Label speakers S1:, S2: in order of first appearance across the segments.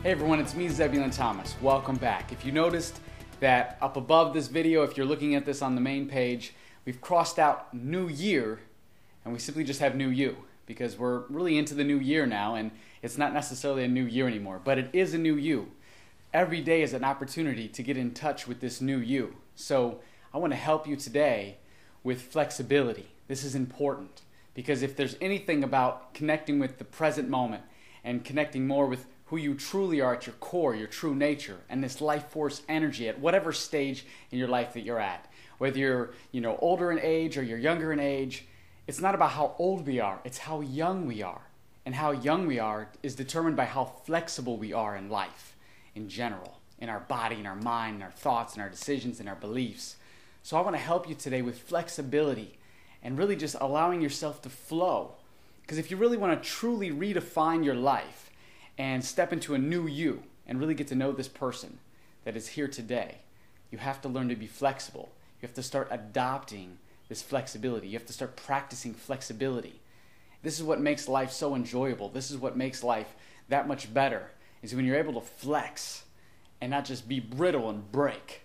S1: Hey everyone, it's me, Zebulon Thomas. Welcome back. If you noticed that up above this video, if you're looking at this on the main page, we've crossed out New Year and we simply just have New You because we're really into the new year now, and it's not necessarily a new year anymore, but it is a new you. Every day is an opportunity to get in touch with this new you. So I want to help you today with flexibility. This is important because if there's anything about connecting with the present moment and connecting more with who you truly are at your core, your true nature, and this life force energy at whatever stage in your life that you're at. Whether you're older in age or you're younger in age, it's not about how old we are, it's how young we are. And how young we are is determined by how flexible we are in life in general, in our body, in our mind, in our thoughts, in our decisions, in our beliefs. So I want to help you today with flexibility and really just allowing yourself to flow. Because if you really want to truly redefine your life, and step into a new you and really get to know this person that is here today, you have to learn to be flexible. You have to start adopting this flexibility. You have to start practicing flexibility. This is what makes life so enjoyable. This is what makes life that much better, is when you're able to flex and not just be brittle and break.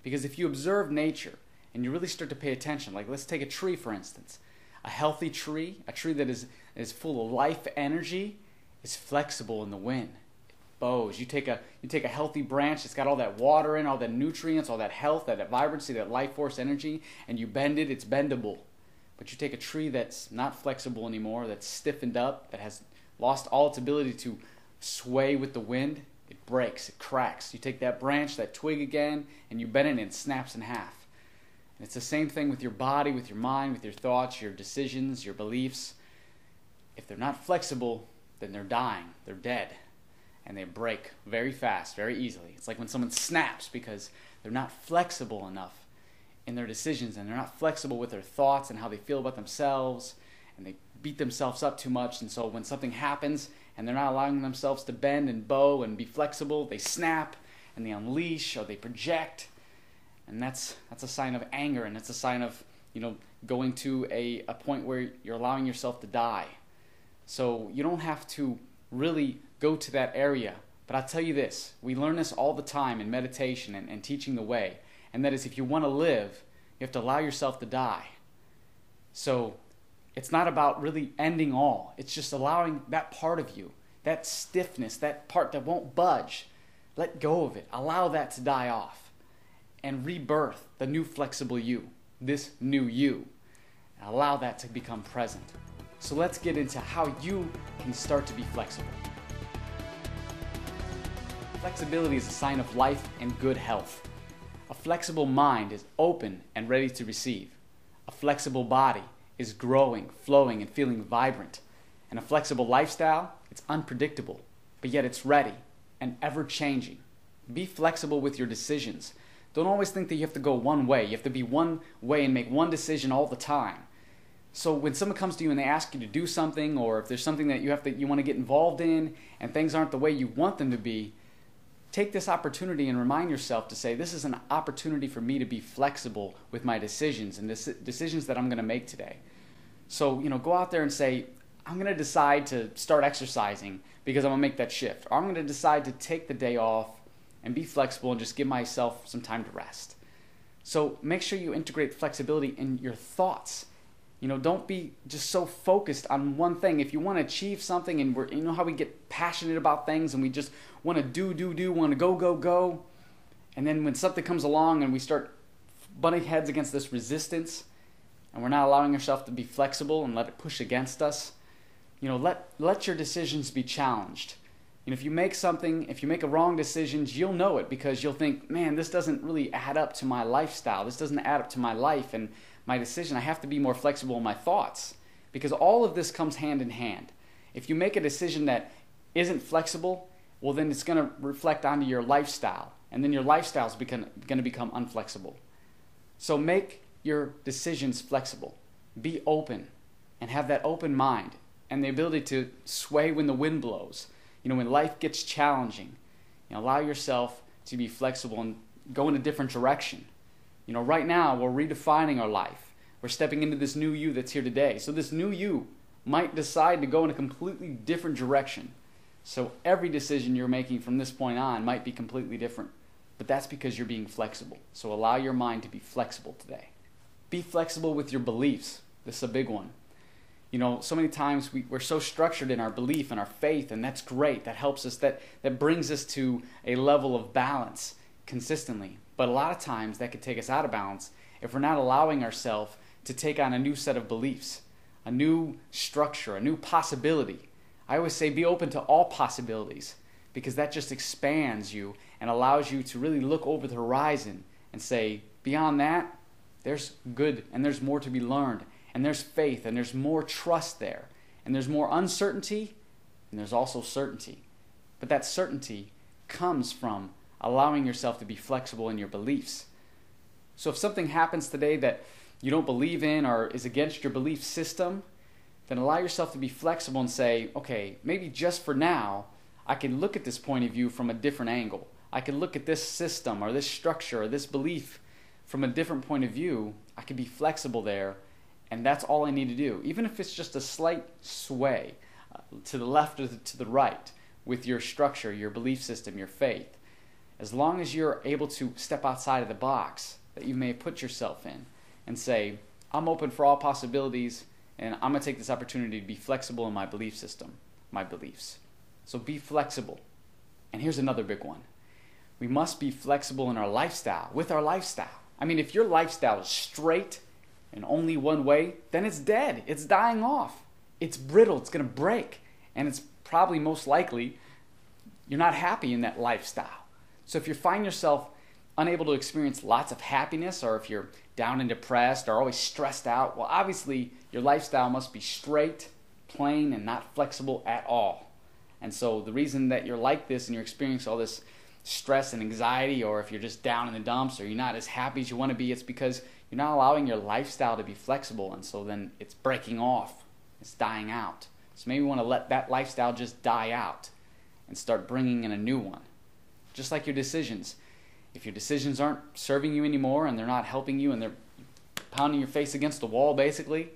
S1: Because if you observe nature and you really start to pay attention, like let's take a tree for instance. A healthy tree, a tree that is full of life energy, is flexible in the wind. It bows. You take a healthy branch that's got all that water in, all the nutrients, all that health, that vibrancy, that life force energy, and you bend it, it's bendable. But you take a tree that's not flexible anymore, that's stiffened up, that has lost all its ability to sway with the wind, it breaks, it cracks. You take that branch, that twig again, and you bend it and it snaps in half. And it's the same thing with your body, with your mind, with your thoughts, your decisions, your beliefs. If they're not flexible, then they're dying, they're dead, and they break very fast, very easily. It's like when someone snaps because they're not flexible enough in their decisions, and they're not flexible with their thoughts and how they feel about themselves, and they beat themselves up too much, and so when something happens and they're not allowing themselves to bend and bow and be flexible, they snap and they unleash or they project, and that's a sign of anger, and it's a sign of going to a point where you're allowing yourself to die. So you don't have to really go to that area. But I'll tell you this, we learn this all the time in meditation and teaching the way. And that is, if you want to live, you have to allow yourself to die. So it's not about really ending all. It's just allowing that part of you, that stiffness, that part that won't budge, let go of it. Allow that to die off. And rebirth the new flexible you, this new you. And allow that to become present. So let's get into how you can start to be flexible. Flexibility is a sign of life and good health. A flexible mind is open and ready to receive. A flexible body is growing, flowing, and feeling vibrant. And a flexible lifestyle, it's unpredictable, but yet it's ready and ever-changing. Be flexible with your decisions. Don't always think that you have to go one way. You have to be one way and make one decision all the time. So when someone comes to you and they ask you to do something, or if there's something that you want to get involved in and things aren't the way you want them to be, take this opportunity and remind yourself to say, this is an opportunity for me to be flexible with my decisions and decisions that I'm going to make today. So, go out there and say, I'm going to decide to start exercising because I'm going to make that shift. Or I'm going to decide to take the day off and be flexible and just give myself some time to rest. So make sure you integrate flexibility in your thoughts. Don't be just so focused on one thing. If you want to achieve something, and how we get passionate about things and we just want to do, want to go. And then when something comes along and we start butting heads against this resistance and we're not allowing ourselves to be flexible and let it push against us, let your decisions be challenged. If you make a wrong decision, you'll know it because you'll think, man, this doesn't really add up to my lifestyle. This doesn't add up to my life and my decision. I have to be more flexible in my thoughts because all of this comes hand in hand. If you make a decision that isn't flexible, well, then it's going to reflect onto your lifestyle, and then your lifestyle is going to become unflexible. So make your decisions flexible. Be open and have that open mind and the ability to sway when the wind blows. When life gets challenging, allow yourself to be flexible and go in a different direction. Right now we're redefining our life. We're stepping into this new you that's here today. So this new you might decide to go in a completely different direction. So every decision you're making from this point on might be completely different. But that's because you're being flexible. So allow your mind to be flexible today. Be flexible with your beliefs. This is a big one. You know, so many times we're so structured in our belief and our faith, and that's great. That helps us, that brings us to a level of balance consistently. But a lot of times that could take us out of balance if we're not allowing ourselves to take on a new set of beliefs, a new structure, a new possibility. I always say be open to all possibilities, because that just expands you and allows you to really look over the horizon and say, beyond that, there's good and there's more to be learned, and there's faith and there's more trust there, and there's more uncertainty and there's also certainty. But that certainty comes from allowing yourself to be flexible in your beliefs. So if something happens today that you don't believe in or is against your belief system, then allow yourself to be flexible and say, okay, maybe just for now, I can look at this point of view from a different angle. I can look at this system or this structure or this belief from a different point of view. I can be flexible there, and that's all I need to do. Even if it's just a slight sway to the left or to the right with your structure, your belief system, your faith. As long as you're able to step outside of the box that you may have put yourself in and say, I'm open for all possibilities, and I'm going to take this opportunity to be flexible in my belief system, my beliefs. So be flexible. And here's another big one. We must be flexible in our lifestyle, with our lifestyle. I mean, if your lifestyle is straight and only one way, then it's dead. It's dying off. It's brittle. It's going to break. And it's probably most likely you're not happy in that lifestyle. So if you find yourself unable to experience lots of happiness, or if you're down and depressed or always stressed out, well, obviously your lifestyle must be straight, plain, and not flexible at all. And so the reason that you're like this and you're experiencing all this stress and anxiety, or if you're just down in the dumps or you're not as happy as you want to be, it's because you're not allowing your lifestyle to be flexible, and so then it's breaking off. It's dying out. So maybe you want to let that lifestyle just die out and start bringing in a new one. Just like your decisions. If your decisions aren't serving you anymore and they're not helping you and they're pounding your face against the wall basically,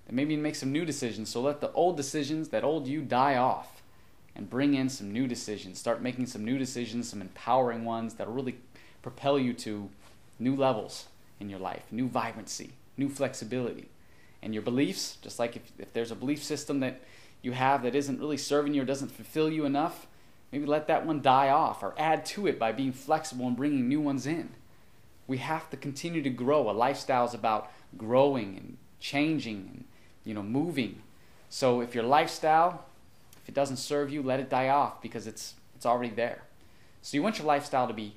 S1: then maybe you make some new decisions. So let the old decisions, that old you, die off and bring in some new decisions. Start making some new decisions, some empowering ones that will really propel you to new levels in your life, new vibrancy, new flexibility. And your beliefs, just like if there's a belief system that you have that isn't really serving you or doesn't fulfill you enough, maybe let that one die off or add to it by being flexible and bringing new ones in. We have to continue to grow. A lifestyle is about growing and changing and moving. So if your lifestyle, if it doesn't serve you, let it die off, because it's already there. So you want your lifestyle to be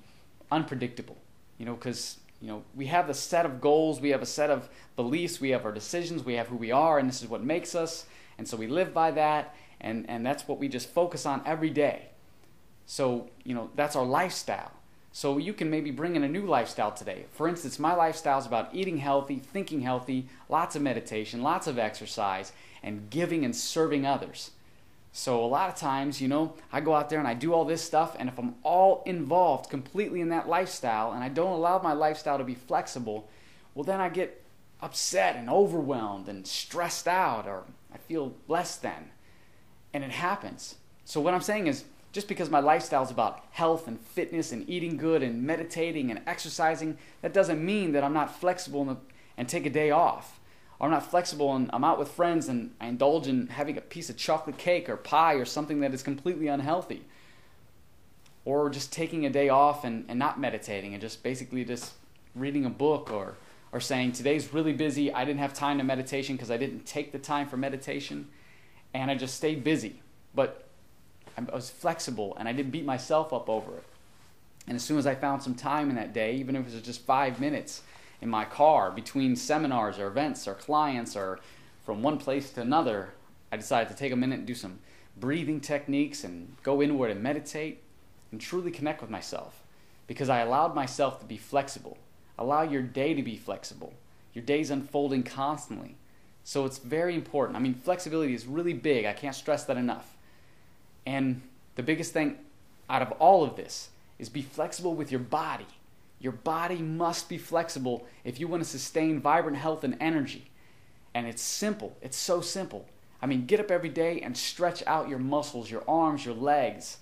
S1: unpredictable, because we have a set of goals, we have a set of beliefs, we have our decisions, we have who we are, and this is what makes us, and so we live by that, and that's what we just focus on every day. So, that's our lifestyle. So you can maybe bring in a new lifestyle today. For instance, my lifestyle is about eating healthy, thinking healthy, lots of meditation, lots of exercise, and giving and serving others. So a lot of times, I go out there and I do all this stuff, and if I'm all involved completely in that lifestyle and I don't allow my lifestyle to be flexible, well, then I get upset and overwhelmed and stressed out, or I feel less than. And it happens. So what I'm saying is, just because my lifestyle is about health and fitness and eating good and meditating and exercising, that doesn't mean that I'm not flexible and take a day off. Or I'm not flexible and I'm out with friends and I indulge in having a piece of chocolate cake or pie or something that is completely unhealthy. Or just taking a day off and not meditating and just basically just reading a book, or saying today's really busy, I didn't have time to meditation because I didn't take the time for meditation and I just stayed busy. But I was flexible and I didn't beat myself up over it. And as soon as I found some time in that day, even if it was just 5 minutes in my car between seminars or events or clients or from one place to another, I decided to take a minute and do some breathing techniques and go inward and meditate and truly connect with myself, because I allowed myself to be flexible. Allow your day to be flexible. Your day's unfolding constantly. So it's very important. I mean, flexibility is really big. I can't stress that enough. And the biggest thing out of all of this is be flexible with your body. Your body must be flexible if you want to sustain vibrant health and energy. And it's simple. It's so simple. I mean, get up every day and stretch out your muscles, your arms, your legs.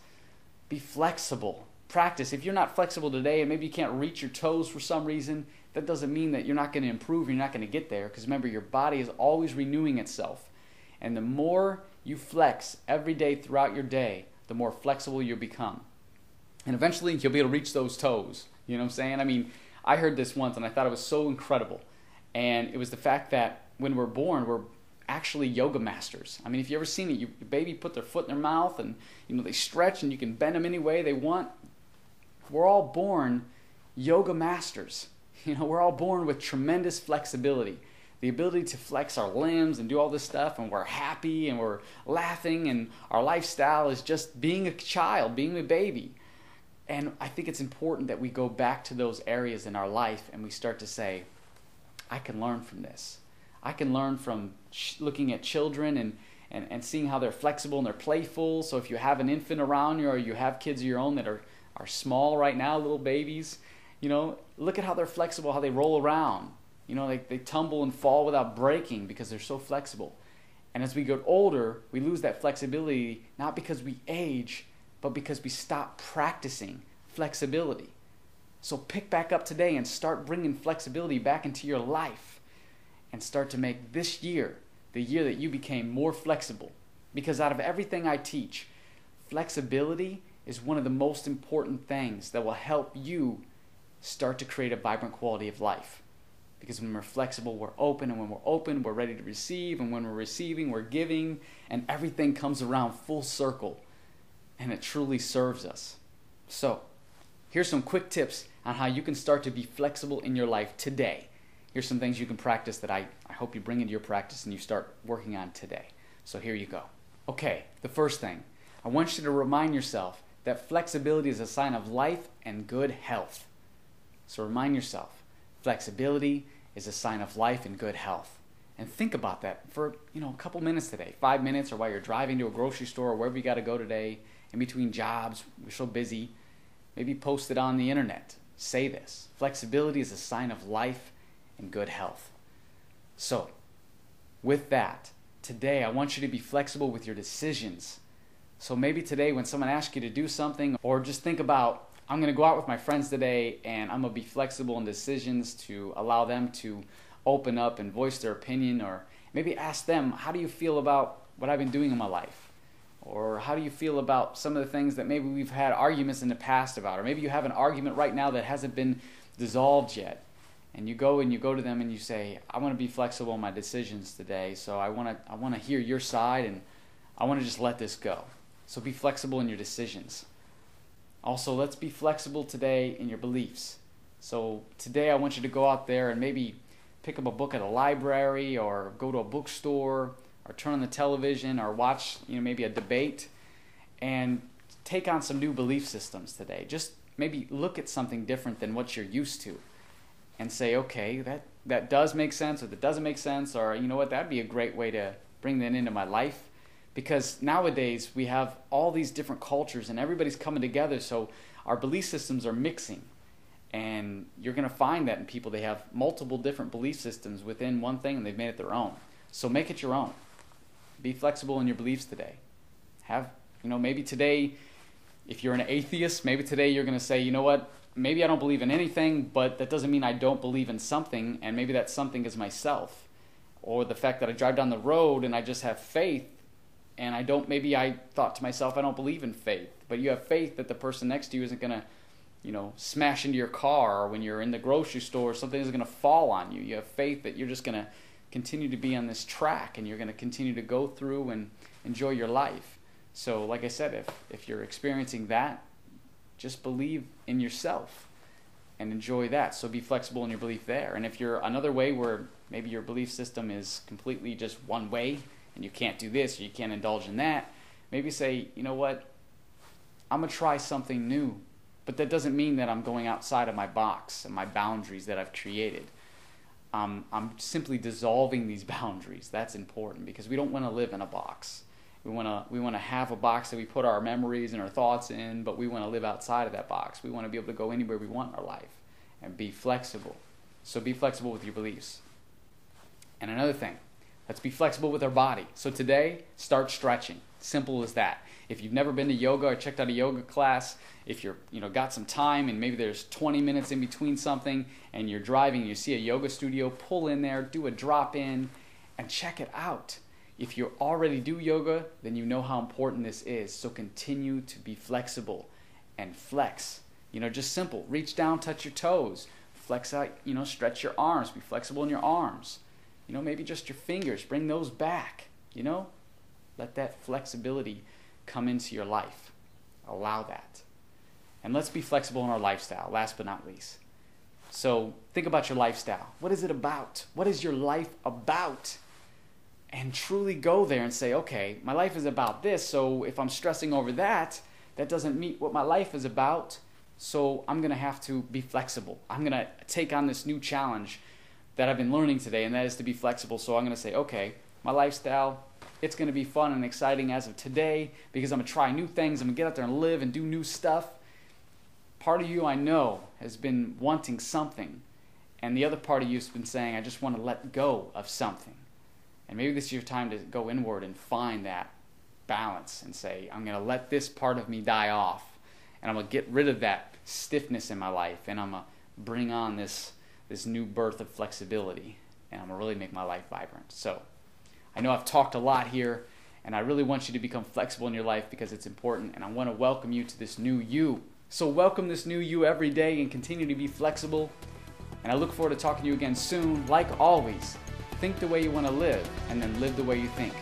S1: Be flexible. Practice. If you're not flexible today and maybe you can't reach your toes for some reason, that doesn't mean that you're not going to improve, you're not going to get there, because remember, your body is always renewing itself. And the more you flex every day throughout your day, the more flexible you'll become. And eventually you'll be able to reach those toes. You know what I'm saying? I mean, I heard this once and I thought it was so incredible. And it was the fact that when we're born, we're actually yoga masters. I mean, if you ever seen it, your baby put their foot in their mouth and they stretch and you can bend them any way they want. We're all born yoga masters. We're all born with tremendous flexibility. The ability to flex our limbs and do all this stuff, and we're happy and we're laughing, and our lifestyle is just being a child, being a baby. And I think it's important that we go back to those areas in our life and we start to say, I can learn from this. I can learn from looking at children and seeing how they're flexible and they're playful. So if you have an infant around you or you have kids of your own that are small right now, little babies, look at how they're flexible, how they roll around. They tumble and fall without breaking because they're so flexible. And as we get older, we lose that flexibility, not because we age, but because we stop practicing flexibility. So pick back up today and start bringing flexibility back into your life and start to make this year the year that you became more flexible. Because out of everything I teach, flexibility is one of the most important things that will help you start to create a vibrant quality of life. Because when we're flexible, we're open, and when we're open, we're ready to receive, and when we're receiving, we're giving, and everything comes around full circle, and it truly serves us. So, here's some quick tips on how you can start to be flexible in your life today. Here's some things you can practice that I hope you bring into your practice and you start working on today. So here you go. Okay, the first thing, I want you to remind yourself that flexibility is a sign of life and good health. So remind yourself, flexibility is a sign of life and good health. And think about that for a couple minutes today, 5 minutes, or while you're driving to a grocery store or wherever you got to go today, in between jobs, we're so busy. Maybe post it on the internet. Say this. Flexibility is a sign of life and good health. So, with that, today I want you to be flexible with your decisions. So maybe today when someone asks you to do something, or just think about, I'm going to go out with my friends today and I'm going to be flexible in decisions to allow them to open up and voice their opinion, or maybe ask them, how do you feel about what I've been doing in my life? Or how do you feel about some of the things that maybe we've had arguments in the past about? Or maybe you have an argument right now that hasn't been dissolved yet. And you go to them and you say, I want to be flexible in my decisions today, so I want to hear your side and I want to just let this go. So be flexible in your decisions. Also, let's be flexible today in your beliefs. So today I want you to go out there and maybe pick up a book at a library, or go to a bookstore, or turn on the television, or watch maybe a debate, and take on some new belief systems today. Just maybe look at something different than what you're used to and say, okay, that does make sense, or that doesn't make sense, or you know what, that'd be a great way to bring that into my life. Because nowadays we have all these different cultures and everybody's coming together, so our belief systems are mixing. And you're going to find that in people, they have multiple different belief systems within one thing and they've made it their own. So make it your own. Be flexible in your beliefs today. Maybe today, if you're an atheist, maybe today you're going to say, you know what, maybe I don't believe in anything, but that doesn't mean I don't believe in something, and maybe that something is myself. Or the fact that I drive down the road and I just have faith, and maybe I thought to myself, I don't believe in faith, but you have faith that the person next to you isn't going to, smash into your car, or when you're in the grocery store, something isn't going to fall on you. You have faith that you're just going to continue to be on this track, and you're going to continue to go through and enjoy your life. So like I said, if you're experiencing that, just believe in yourself and enjoy that. So be flexible in your belief there. And if you're another way where maybe your belief system is completely just one way and you can't do this or you can't indulge in that, maybe say, you know what, I'm going to try something new. But that doesn't mean that I'm going outside of my box and my boundaries that I've created. I'm simply dissolving these boundaries. That's important, because we don't want to live in a box. We want to have a box that we put our memories and our thoughts in, but we want to live outside of that box. We want to be able to go anywhere we want in our life and be flexible. So be flexible with your beliefs. And another thing, Let's be flexible with our body. So today, start stretching. Simple as that. If you've never been to yoga or checked out a yoga class, if you're got some time and maybe there's 20 minutes in between something and you're driving and you see a yoga studio, pull in there, do a drop in, and check it out. If you already do yoga, then you know how important this is. So continue to be flexible and flex. Just simple. Reach down, touch your toes. Flex out, stretch your arms. Be flexible in your arms. Maybe just your fingers. Bring those back. Let that flexibility come into your life. Allow that. And let's be flexible in our lifestyle, last but not least. So think about your lifestyle. What is it about? What is your life about? And truly go there and say, okay, my life is about this, so if I'm stressing over that, that doesn't meet what my life is about, so I'm going to have to be flexible. I'm going to take on this new challenge that I've been learning today, and that is to be flexible. So I'm going to say, okay, my lifestyle, it's going to be fun and exciting as of today because I'm going to try new things. I'm going to get out there and live and do new stuff. Part of you, I know, has been wanting something, and the other part of you has been saying, I just want to let go of something. And maybe this is your time to go inward and find that balance and say, I'm going to let this part of me die off, and I'm going to get rid of that stiffness in my life, and I'm going to bring on this new birth of flexibility, and I'm going to really make my life vibrant. So I know I've talked a lot here, and I really want you to become flexible in your life because it's important, and I want to welcome you to this new you. So welcome this new you every day and continue to be flexible, and I look forward to talking to you again soon. Like always, think the way you want to live, and then live the way you think.